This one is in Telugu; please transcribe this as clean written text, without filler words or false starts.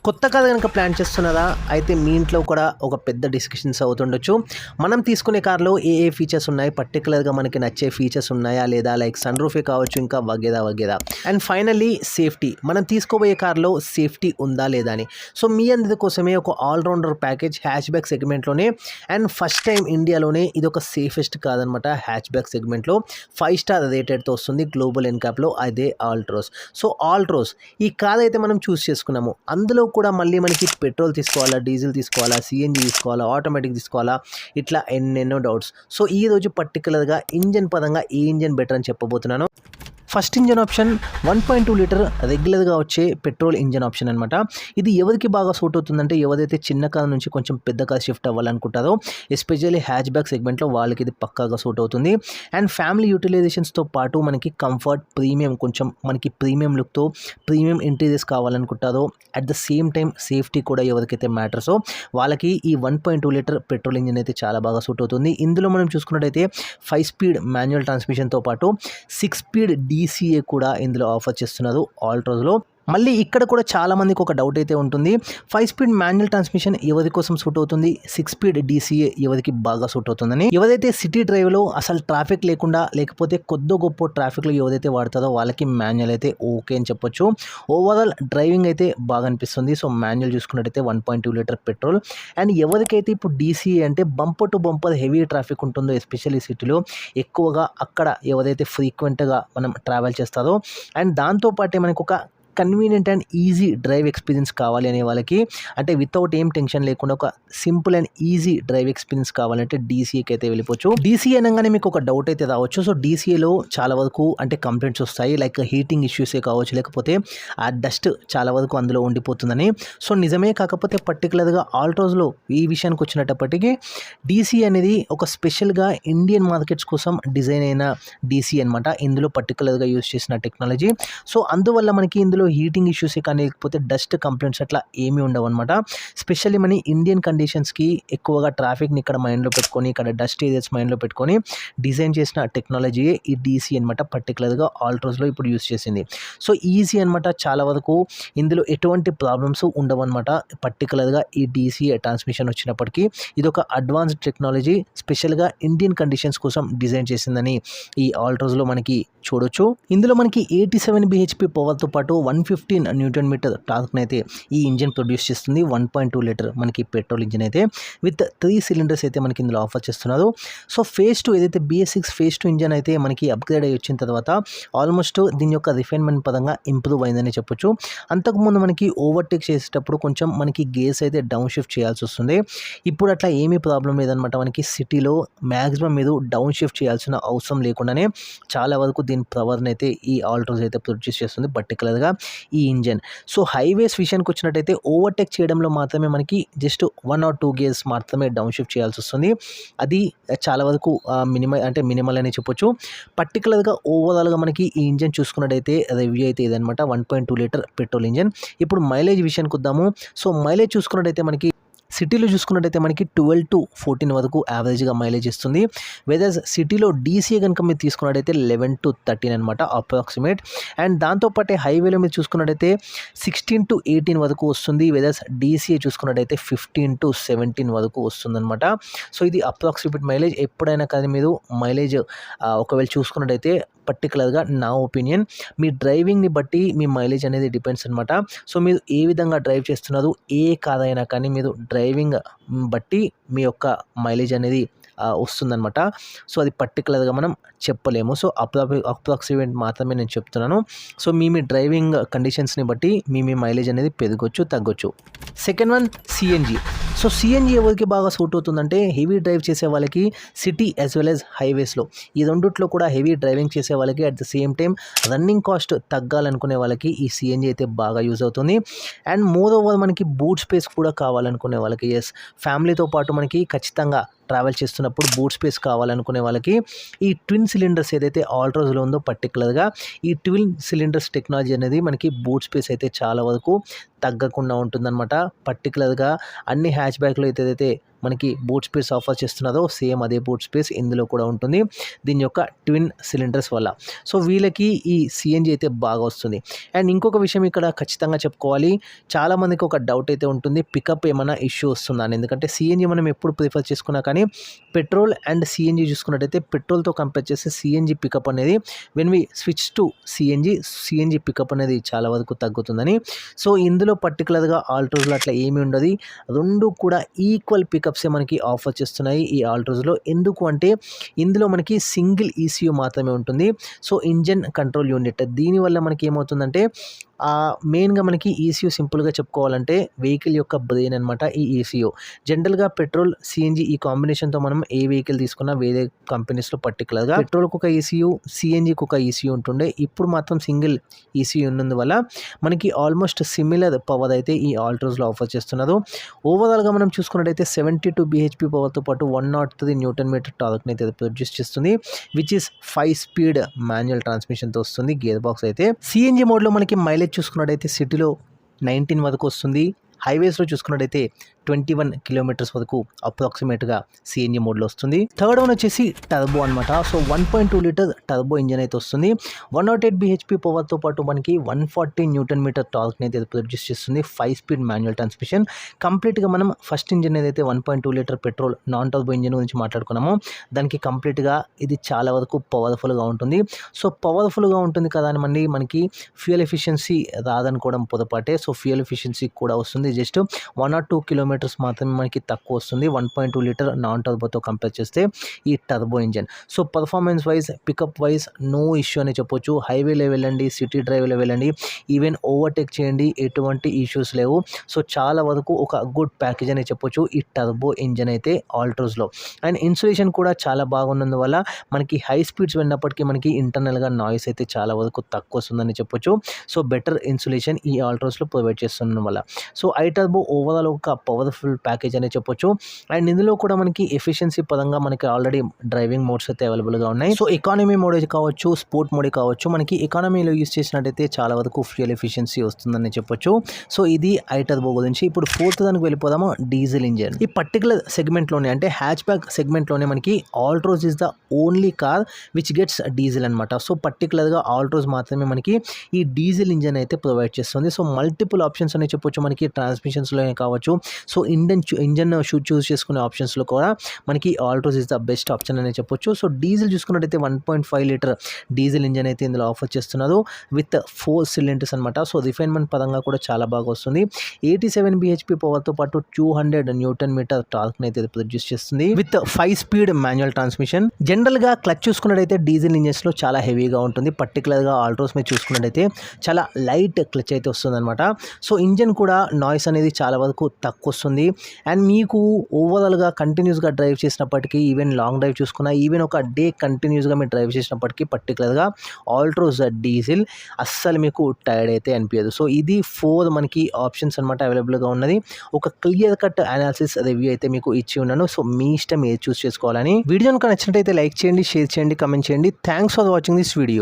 కొత్త కార్ కనుక ప్లాన్ చేస్తున్నారా? అయితే మీ ఇంట్లో కూడా ఒక పెద్ద డిస్కషన్స్ అవుతుండొచ్చు. మనం తీసుకునే కార్‌లో ఏ ఫీచర్స్ ఉన్నాయి? పర్టిక్యులర్‌గా మనకి నచ్చే ఫీచర్స్ ఉన్నాయా? లేదా లైక్ సన్ రూఫే కావచ్చు, ఇంకా వగేరా వగేరా. And finally safety. మనం తీసుకోబోయే కార్‌లో సేఫ్టీ ఉందా? లేదా అని. సో మీ అందరి కోసమే ఒక ఆల్ రౌండర్ ప్యాకేజ్ హ్యాచ్‌బ్యాక్ సెగ్మెంట్‌లోనే అండ్ ఫస్ట్ టైం ఇండియాలోనే ఇదొక సేఫెస్ట్ కార్ అనమాట. హ్యాచ్‌బ్యాక్ సెగ్మెంట్‌లో 5 స్టార్ రేటెడ్‌తో వస్తుంది గ్లోబల్ ఎన్‌క్యాప్‌లో, అదే ఆల్ట్రోస్. సో ఆల్ట్రోస్ ఈ కార్ అయితే మనం చూస్ చేసుకున్నాము. అందులో కూడా మళ్ళీ మనకి పెట్రోల్ తీసుకోవాలా, డీజిల్ తీసుకోవాలా, సీఎన్జీ తీసుకోవాలా, ఆటోమేటిక్ తీసుకోవాలా, ఇట్లా ఎన్నెన్నో డౌట్స్. సో ఈరోజు పర్టికులర్గా ఇంజన్ పరంగా ఏ ఇంజన్ బెటర్ అని చెప్పబోతున్నాను. ఫస్ట్ ఇంజన్ ఆప్షన్ 1.2 లీటర్ రెగ్యులర్గా వచ్చే పెట్రోల్ ఇంజన్ ఆప్షన్ అనమాట. ఇది ఎవరికి బాగా సూట్ అవుతుందంటే ఎవరైతే చిన్న కార్ నుంచి కొంచెం పెద్ద కార్ షిఫ్ట్ అవ్వాలనుకుంటారో, ఎస్పెషల్లీ హ్యాచ్ బ్యాక్ సెగ్మెంట్లో వాళ్ళకి ఇది పక్కాగా సూట్ అవుతుంది. అండ్ ఫ్యామిలీ యూటిలైజేషన్స్తో పాటు మనకి కంఫర్ట్, ప్రీమియం, కొంచెం మనకి ప్రీమియం లుక్తో ప్రీమియం ఇంటీరియర్స్ కావాలనుకుంటారో, at the same time safety కూడా ఎవరికైతే మ్యాటర్సో వాళ్ళకి ఈ 1.2 లీటర్ పెట్రోల్ ఇంజన్ అయితే చాలా బాగా సూట్ అవుతుంది. ఇందులో మనం చూసుకున్నట్టయితే 5 స్పీడ్ మాన్యువల్ ట్రాన్స్మిషన్తో పాటు 6 స్పీడ్ DCA కూడా ఇందులో ఆఫర్ చేస్తున్నారు ఆల్ట్రోస్లో. మళ్ళీ ఇక్కడ కూడా చాలామందికి ఒక డౌట్ అయితే ఉంటుంది. 5 స్పీడ్ మాన్యువల్ ట్రాన్స్మిషన్ ఎవరి కోసం సూట్ అవుతుంది, 6 స్పీడ్ DCA ఎవరికి బాగా సూట్ అవుతుందని. ఎవరైతే సిటీ డ్రైవ్లో అసలు ట్రాఫిక్ లేకుండా, లేకపోతే కొద్ది గొప్ప ట్రాఫిక్లో ఎవరైతే వాడతారో వాళ్ళకి మాన్యువల్ అయితే ఓకే అని చెప్పొచ్చు. ఓవరాల్ డ్రైవింగ్ అయితే బాగా అనిపిస్తుంది. సో మాన్యువల్ చూసుకున్నట్టయితే 1.2 లీటర్ పెట్రోల్. అండ్ ఎవరికైతే ఇప్పుడు DCA అంటే bumper to bumper heavy traffic ఉంటుందో, ఎస్పెషల్లీ సిటీలో ఎక్కువగా అక్కడ ఎవరైతే ఫ్రీక్వెంట్గా మనం ట్రావెల్ చేస్తారో, అండ్ దాంతోపాటే మనకు ఒక convenient and easy drive experience కావాలి అనే వాళ్ళకి, అంటే వితౌట్ ఏం టెన్షన్ లేకుండా ఒక simple and easy drive experience కావాలంటే DCAకి అయితే వెళ్ళిపోవచ్చు. DCA అనగానే మీకు ఒక డౌట్ అయితే రావచ్చు. సో DCAలో చాలా వరకు అంటే కంప్లైంట్స్ వస్తాయి, లైక్ హీటింగ్ ఇష్యూసే కావచ్చు, లేకపోతే ఆ డస్ట్ చాలా వరకు అందులో ఉండిపోతుందని. సో నిజమే, కాకపోతే పర్టికులర్గా ఆల్ట్రోస్లో ఈ విషయానికి వచ్చినప్పటికీ DCA అనేది ఒక స్పెషల్గా ఇండియన్ మార్కెట్స్ కోసం డిజైన్ అయిన DCA అనమాట. ఇందులో పర్టికులర్గా యూజ్ చేసిన టెక్నాలజీ. సో అందువల్ల మనకి ఇందులో హీటింగ్ ఇష్యూస్ కానీ లేకపోతే డస్ట్ కంప్లైంట్స్ అట్లా ఏమీ ఉండవు అనమాట. స్పెషల్లీ మన ఇండియన్ కండిషన్స్కి ఎక్కువగా ట్రాఫిక్ని ఇక్కడ మైండ్లో పెట్టుకొని, ఇక్కడ డస్ట్ ఏరియాస్ మైండ్లో పెట్టుకొని డిజైన్ చేసిన టెక్నాలజీయే ఈ DCA అనమాట. పర్టికులర్గా ఆల్ట్రోస్లో ఇప్పుడు యూస్ చేసింది. సో ఈజీ అనమాట. చాలా వరకు ఇందులో ఎటువంటి ప్రాబ్లమ్స్ ఉండవు అనమాట. పర్టికులర్గా ఈ DCA ట్రాన్స్మిషన్ వచ్చినప్పటికీ ఇది ఒక అడ్వాన్స్డ్ టెక్నాలజీ, స్పెషల్గా ఇండియన్ కండిషన్స్ కోసం డిజైన్ చేసిందని ఈ ఆల్ట్రోస్లో మనకి చూడొచ్చు. ఇందులో మనకి 87 bhp పవర్తో పాటు 115 న్యూటన్ మీటర్ టార్క్ని అయితే ఈ ఇంజన్ ప్రొడ్యూస్ చేస్తుంది. 1.2 లీటర్ మనకి పెట్రోల్ ఇంజన్ అయితే విత్ 3 సిలిండర్స్ అయితే మనకి ఇందులో ఆఫర్ చేస్తున్నారు. సో ఫేజ్ 2 ఏదైతే BS6 ఫేజ్ 2 ఇంజన్ అయితే మనకి అప్గ్రేడ్ అయ్యి వచ్చిన తర్వాత ఆల్మోస్ట్ దీని యొక్క రిఫైన్మెంట్ పరంగా ఇంప్రూవ్ అయిందని చెప్పొచ్చు. అంతకుముందు మనకి ఓవర్టేక్ చేసేటప్పుడు కొంచెం మనకి గేర్స్ అయితే డౌన్ షిఫ్ట్ చేయాల్సి వస్తుంది. ఇప్పుడు అట్లా ఏమీ ప్రాబ్లం లేదనమాట. మనకి సిటీలో మ్యాక్సిమం మీరు డౌన్ షిఫ్ట్ చేయాల్సిన అవసరం లేకుండానే చాలా వరకు దీని పవర్ని అయితే ఈ ఆల్ట్రోస్ అయితే ప్రొడ్యూస్ చేస్తుంది, పర్టికులర్గా ఈ ఇంజన్. సో హైవేస్ విషయానికి వచ్చినట్టయితే ఓవర్టేక్ చేయడంలో మాత్రమే మనకి జస్ట్ 1 or 2 గేర్స్ మాత్రమే డౌన్ షిఫ్ట్ చేయాల్సి వస్తుంది. అది చాలా వరకు మినిమల్ అని చెప్పొచ్చు. పర్టికులర్గా ఓవరాల్గా మనకి ఈ ఇంజన్ చూసుకున్నట్టయితే రివ్యూ అయితే ఇదనమాట. 1.2 లీటర్ పెట్రోల్ ఇంజన్. ఇప్పుడు మైలేజ్ విషయానికి వద్దాము. సో మైలేజ్ చూసుకున్నట్టయితే మనకి సిటీలో చూసుకున్నట్టయితే మనకి 12 to 14 వరకు యావరేజ్గా మైలేజ్ ఇస్తుంది. వెదర్ సిటీలో DCA కనుక మీరు తీసుకున్నట్టయితే 11 to 13 అనమాట అప్రాక్సిమేట్. అండ్ దాంతోపాటే హైవేలో మీరు చూసుకున్నట్టయితే 16 to 18 వరకు వస్తుంది. వెదర్ DCA చూసుకున్నట్టయితే 15 to 17 వరకు వస్తుందన్నమాట. సో ఇది అప్రాక్సిమేట్ మైలేజ్. ఎప్పుడైనా కానీ మీరు మైలేజ్ ఒకవేళ చూసుకున్నట్టయితే పర్టికులర్గా నా ఒపీనియన్ మీ డ్రైవింగ్ని బట్టి మీ మైలేజ్ అనేది డిపెండ్స్ అనమాట. సో మీరు ఏ విధంగా డ్రైవ్ చేస్తున్నారు, ఏ కార్ అయినా కానీ మీరు డ్రైవింగ్ బట్టి మీ యొక్క మైలేజ్ అనేది వస్తుందన్నమాట. సో అది పర్టికులర్గా మనం చెప్పలేము. సో అప్రాక్సిమేట్ మాత్రమే నేను చెప్తున్నాను. సో మీ డ్రైవింగ్ కండిషన్స్ని బట్టి మీ మైలేజ్ అనేది పెరగొచ్చు, తగ్గొచ్చు. Second one CNG. So CNG ఎవరికి బాగా సూట్ అవుతుందంటే హెవీ డ్రైవ్ చేసే వాళ్ళకి, సిటీ యాజ్ వెల్ యాజ్ హైవేస్లో ఈ రెండిట్లో కూడా హెవీ డ్రైవింగ్ చేసే వాళ్ళకి, at the same time running cost తగ్గాలనుకునే వాళ్ళకి ఈ CNG అయితే బాగా యూజ్ అవుతుంది. అండ్ మోర్ ఓవర్ మనకి బూట్ స్పేస్ కూడా కావాలనుకునే వాళ్ళకి, ఎస్ ఫ్యామిలీతో పాటు మనకి ఖచ్చితంగా ట్రావెల్ చేస్తున్నప్పుడు బూట్ స్పేస్ కావాలనుకునే వాళ్ళకి ఈ ట్విన్ సిలిండర్స్ ఏదైతే ఆల్ట్రోస్లో ఉందో, పర్టికులర్గా ఈ ట్విన్ సిలిండర్స్ టెక్నాలజీ అనేది మనకి బూట్ స్పేస్ అయితే చాలా వరకు తగ్గకుండా ఉంటుందన్నమాట. పర్టికులర్గా అన్ని హ్యాచ్ బ్యాక్లో ఏదైతే మనకి బూట్ స్పేస్ ఆఫర్ చేస్తున్నదో సేమ్ అదే బూట్ స్పేస్ ఇందులో కూడా ఉంటుంది దీని యొక్క ట్విన్ సిలిండర్స్ వల్ల. సో వీళ్ళకి ఈ సిఎన్జి అయితే బాగా వస్తుంది. అండ్ ఇంకొక విషయం ఇక్కడ ఖచ్చితంగా చెప్పుకోవాలి, చాలామందికి ఒక డౌట్ అయితే ఉంటుంది, పికప్ ఏమైనా ఇష్యూ వస్తుందని. ఎందుకంటే సిఎన్జి మనం ఎప్పుడు ప్రిఫర్ చేసుకున్నా కానీ పెట్రోల్ అండ్ సిఎన్జి చూసుకున్నట్టయితే పెట్రోల్తో కంపేర్ చేస్తే సిఎన్జి పికప్ అనేది when we switch to CNG pickup అనేది చాలా వరకు తగ్గుతుందని. సో ఇందులో పర్టికులర్గా ఆల్ట్రోస్లో అట్లా ఏమీ ఉండదు, రెండు కూడా ఈక్వల్ పికప్సే మనకి ఆఫర్ చేస్తున్నాయి ఈ ఆల్ట్రోస్లో. ఎందుకు అంటే ఇందులో మనకి సింగిల్ ఈసీయూ మాత్రమే ఉంటుంది. సో ఇంజన్ కంట్రోల్ యూనిట్, దీనివల్ల మనకి ఏమవుతుందంటే మెయిన్గా మనకి ఈసీయూ సింపుల్గా చెప్పుకోవాలంటే వెహికల్ యొక్క బ్రెయిన్ అనమాట ఈ ఈసీయూ. జనరల్గా పెట్రోల్ సిఎన్జి ఈ కాంబినేషన్తో మనం ఏ వెహికల్ తీసుకున్నా వేరే కంపెనీస్లో పర్టికులర్గా పెట్రోల్కి ఒక ఈసీయూ సిఎన్జికి ఒక ఈసీయూ ఉంటుండే, ఇప్పుడు మాత్రం సింగిల్ ఈసీయూ ఉన్నందువల్ల మనకి ఆల్మోస్ట్ సిమిలర్ పవర్ అయితే ఈ ఆల్ట్రోస్లో ఆఫర్ చేస్తున్నారు. ఓవరాల్గా మనం చూసుకున్నట్టయితే 72 bhp పవర్తో పాటు 103 Nm టార్క్ని అయితే ప్రొడ్యూస్ చేస్తుంది, విచ్ ఇస్ 5 స్పీడ్ మాన్యువల్ ట్రాన్స్మిషన్తో వస్తుంది. గేర్ బాక్స్ అయితే సిఎన్జి మోడ్లో మనకి మైలేజ్ చూసుకున్నట్టయితే సిటీలో 19 వరకు వస్తుంది, హైవేస్లో చూసుకున్నట్టయితే 21 కిలోమీటర్స్ వరకు అప్రాక్సిమేట్గా సిఎన్జి మోడ్లో వస్తుంది. థర్డ్ వన్ వచ్చేసి టర్బో అనమాట. సో 1.2 లీటర్ టర్బో ఇంజన్ అయితే వస్తుంది. 108 bhp పవర్తో పాటు మనకి 140 Nm టార్క్ని అయితే ప్రొడ్యూస్ చేస్తుంది. 5 స్పీడ్ మాన్యువల్ ట్రాన్స్మిషన్. కంప్లీట్గా మనం ఫస్ట్ ఇంజన్ ఏదైతే 1.2 litre petrol non turbo engine గురించి మాట్లాడుకున్నామో దానికి కంప్లీట్గా ఇది చాలా వరకు పవర్ఫుల్గా ఉంటుంది. సో పవర్ఫుల్గా ఉంటుంది కదా అని మనకి ఫ్యూయల్ ఎఫిషియన్సీ రాదనుకోవడం పొరపాటే. సో ఫ్యూయల్ ఎఫిషియన్సీ కూడా వస్తుంది, జస్ట్ 1 or 2 కిలోమీటర్స్ మాత్రమే మనకి తక్కువ వస్తుంది 1.2 లీటర్ నాన్ టర్బోతో కంపేర్ చేస్తే ఈ turbo engine. So performance wise pickup wise no issue అని చెప్పొచ్చు. హైవేలో వెళ్ళండి, సిటీ డ్రైవ్లో వెళ్ళండి, ఈవెన్ ఓవర్టేక్ చేయండి, ఎటువంటి ఇష్యూస్ లేవు. సో చాలా వరకు ఒక గుడ్ ప్యాకేజ్ అని చెప్పొచ్చు ఈ టర్బో ఇంజన్ అయితే ఆల్ట్రోస్లో. అండ్ ఇన్సులేషన్ కూడా చాలా బాగున్నందువల్ల మనకి హై స్పీడ్స్ వెళ్ళినప్పటికీ మనకి ఇంటర్నల్గా నాయిస్ అయితే చాలా వరకు తక్కువ వస్తుందని చెప్పొచ్చు. సో బెటర్ ఇన్సులేషన్ ఈ ఆల్ట్రోస్లో ప్రొవైడ్ చేస్తున్న వల్ల. సో ఐ టర్బో ఓవరాల్ ఒక పవర్ఫుల్ ప్యాకేజ్ అనే చెప్పొచ్చు. అండ్ ఇందులో కూడా మనకి ఎఫిషియన్సీ పరంగా మనకి ఆల్రెడీ డ్రైవింగ్ మోడ్స్ అయితే అవైలబుల్గా ఉన్నాయి. సో ఎకానమీ మోడ్ కావచ్చు, స్పోర్ట్ మోడ్ కావచ్చు, మనకి ఎకానమీలో యూస్ చేసినట్టయితే చాలా వరకు ఫ్యూయల్ ఎఫిషియన్సీ వస్తుందని చెప్పొచ్చు. సో ఇది ఐ టర్బో గురించి. ఇప్పుడు ఫోర్త్ దానికి వెళ్ళిపోదాము, డీజిల్ ఇంజన్. ఈ పర్టికులర్ సెగ్మెంట్లోనే అంటే హ్యాచ్ బ్యాక్ సెగ్మెంట్లోనే మనకి Altroz is the only car which gets diesel అనమాట. సో పర్టికులర్గా ఆల్ట్రోస్ మాత్రమే మనకి ఈ డీజిల్ ఇంజన్ అయితే ప్రొవైడ్ చేస్తుంది. సో మల్టిపుల్ ఆప్షన్స్ అని చెప్పొచ్చు మనకి ట్రాన్స్మిషన్స్లోనే కావచ్చు. సో ఇంజన్ చూస్ చేసుకునే ఆప్షన్స్లో కూడా మనకి Altroz is the best option అని చెప్పొచ్చు. సో డీజిల్ చూసుకున్నట్టయితే 1.5 లీటర్ డీజిల్ ఇంజన్ అయితే ఇందులో ఆఫర్ చేస్తున్నారు విత్ 4 సిలిండర్స్ అనమాట. సో రిఫైన్మెంట్ పరంగా కూడా చాలా బాగా వస్తుంది. 87 bhp పవర్తో పాటు 200 Nm టార్క్ని అయితే ప్రొడ్యూస్ చేస్తుంది విత్ 5 స్పీడ్ మాన్యువల్ ట్రాన్స్మిషన్. జనరల్గా క్లచ్ చూసుకున్నట్టయితే డీజిల్ ఇంజన్స్లో చాలా హెవీగా ఉంటుంది. పర్టికులర్గా ఆల్ట్రోస్ మీద చూసుకున్నట్టయితే చాలా లైట్ క్లచ్ అయితే వస్తుంది అనమాట. సో ఇంజన్ కూడా నాయిస్ అనేది చాలా వరకు తక్కువ వస్తుంది. అండ్ మీకు ఓవరాల్గా కంటిన్యూస్గా డ్రైవ్ చేసినప్పటికీ, ఈవెన్ లాంగ్ డ్రైవ్ చూసుకున్నా, ఈవెన్ ఒక డే కంటిన్యూస్గా మీరు డ్రైవ్ చేసినప్పటికీ పర్టికులర్గా ఆల్ట్రోస్ డీజిల్ అస్సలు మీకు టైర్డ్ అయితే అనిపించదు. సో ఇది 4 మనకి ఆప్షన్స్ అనమాట అవైలబుల్గా ఉన్నది. ఒక క్లియర్ కట్ అనాలిసిస్ రివ్యూ అయితే మీకు ఇచ్చి ఉన్నాను. సో మీ ఇష్టం ఏది చూస్ చేసుకోవాలని. వీడియో కనుక నచ్చినట్టయితే లైక్ చేయండి, షేర్ చేయండి, కమెంట్ చేయండి. Thanks for watching this video.